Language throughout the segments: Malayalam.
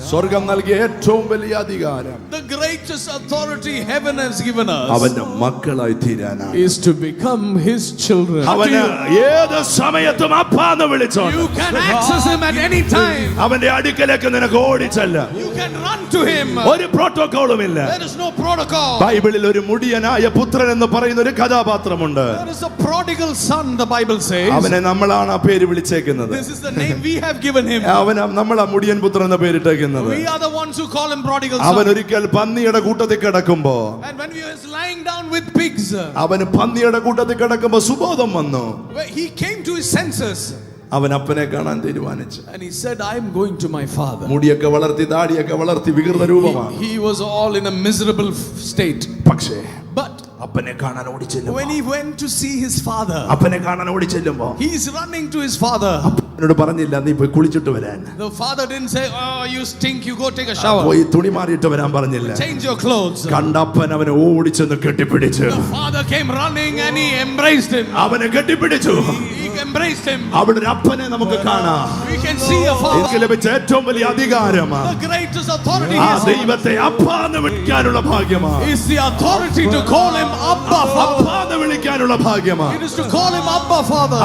സ്വർഗ്ഗം നൽകിയ ഏറ്റവും വലിയ അധികാരം, the greatest authority heaven has given us, അവന്റെ മക്കളായി തീരാനാണ്. is to become his children. അവനെ ഏത് സമയത്തും അപ്പാന്ന് വിളിച്ചോ. You can access him at any time. അവന്റെ അടുക്കലേക്ക് നിനക്ക് ഓടിച്ചല്ല. You can run to him. ഒരു പ്രോട്ടോകോളും ഇല്ല. There is no protocol. ബൈബിളിൽ ഒരു മുടിയനായ പുത്രൻ എന്ന് പറയുന്ന ഒരു കഥാപാത്രമുണ്ട്. There is a prodigal son, the Bible says. അവനെ നമ്മളാണ് ആ പേര് വിളിച്ചേക്കുന്നത്. This is the name we have given him. അവനെ നമ്മളാ മുടിയൻ പുത്രൻ എന്ന പേരിട്ടേക്കുന്നത്. We are the ones who call him prodigal son. അവൻ ഒരിക്കൽ പന്നിയുടെ കൂട്ടത്തിൽ കിടക്കുമ്പോ, And when he was lying down with pigs, അവന് പന്നിയുടെ കൂട്ടത്തിൽ കിടക്കുമ്പോ സുബോധം വന്നു. he came to his senses. അവൻ അപ്പനെ കാണാൻ തീരുമാനിച്ചു. And he said, I am going to my father. മുടിയൊക്കെ വളർത്തി ദാടിയൊക്കെ വളർത്തി വികൃത രൂപമാണ്. He was all in a miserable state. പക്ഷേ But അപ്പനെ കാണാൻ ഓടിച്ചെല്ലുമ്പോ, when he went to see his father, അപ്പനെ കാണാൻ ഓടിച്ചെല്ലുമ്പോ he is running to his father. അപ്പനോട് പറഞ്ഞില്ല നീ പോയി കുളിച്ചിട്ട് വരാൻ. The father didn't say, oh, you stink, you go take a shower. പോയി തുണി മാറിയിട്ട് വരാൻ പറഞ്ഞില്ല. Change your clothes. കണ്ടപ്പൻ അവനെ ഓടിച്ചെന്ന് കെട്ടിപ്പിടിച്ചു. The father came running and he embraced him. അവനെ കെട്ടിപ്പിടിച്ചു. He embraced him. അവിടെ ഒരു അപ്പനെ നമുക്ക് കാണാം. We can see a father. എനിക്ക് ലഭിച്ച ഏറ്റവും വലിയ അധികാരമാണ് The greatest authority ആ is ദൈവത്തെ അപ്പാന്ന് വിളിക്കാനുള്ള ഭാഗ്യമാണ്. is the authority to call him Abba Father. അപ്പാന്ന് വിളിക്കാനുള്ള ഭാഗ്യമാണ്. It is to call him Abba Father.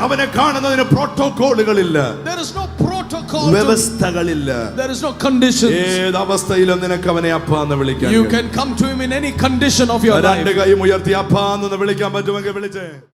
അവനെ കാണുന്നതിന് പ്രോട്ടോകോളുകളില്ല. There is no protocol. വ്യവസ്ഥകളില്ല. There is no conditions. ഏത് അവസ്ഥയിലും നിനക്ക് അവനെ അപ്പാന്ന് വിളിക്കാം. You can come to him in any condition of your life. രണ്ട് കൈയും ഉയർത്തി അപ്പാന്ന് വിളിക്കാൻ പറ്റുമെങ്കിൽ വിളിച്ചേ.